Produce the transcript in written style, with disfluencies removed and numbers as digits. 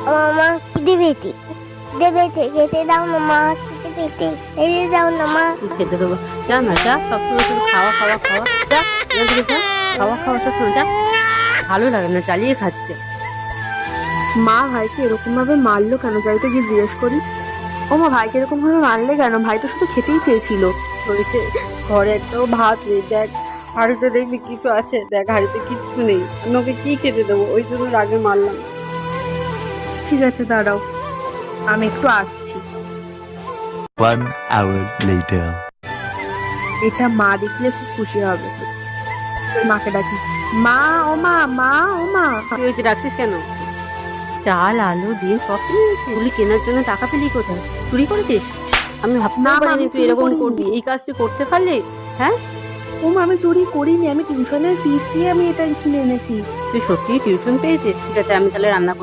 মামা খিদে পেয়েছে, খিদে পেয়েছে, খেতে দাও না মা, খিদে পেয়েছে, খেতে দাও না মা। খেতে দেবো, যা না যা, সবসময় শুধু খাওয়া খাওয়া খাওয়া, যা এখান থেকে যা, খাওয়া খাওয়া সবসময় যা, ভালো লাগে না, চালিয়ে খাচ্ছে। মা ভাইকে এরকম ভাবে মারলো কেন, যাই তো গিয়ে জিজ্ঞেস করি। ও মা, ভাইকে এরকম ভাবে মারলে কেন? ভাই তো শুধু খেতেই চেয়েছিল। হয়েছে, ঘরে একটাও ভাত নেই, দেখ হাঁড়িতে দেখবি কিছু আছে, দেখ হাঁড়িতে কিচ্ছু নেই, আমি ওকে কি খেতে দেবো, ওই জন্য রাগে মারলাম। ঠিক আছে দাঁড়াও, আমি একটু আসছি। 1 hour later. এটা মা দেখলে খুব খুশি হবে। মাকে ডাকি, মা ও মা, মা ও মা। তুই হয়েছে ডাকছিস কেন? চাল আলু ডিম সব কিনেছিস? তুই কেনার জন্য টাকা পেলি কোথায়? চুরি করেছিস? আমি না, ভাবতেও মা, পারিনি আমি তুই চুরি এরকম করিনি। করবি, এই কাজ তুই করতে পারলি। হ্যাঁ, ও মা, আমি চুরি করিনি, আমি টিউশনের ফিস দিয়ে আমি এটা কিনে এনেছি। তুই সত্যি টিউশন পেয়েছিস? ঠিক আছে, আমি তাহলে রান্না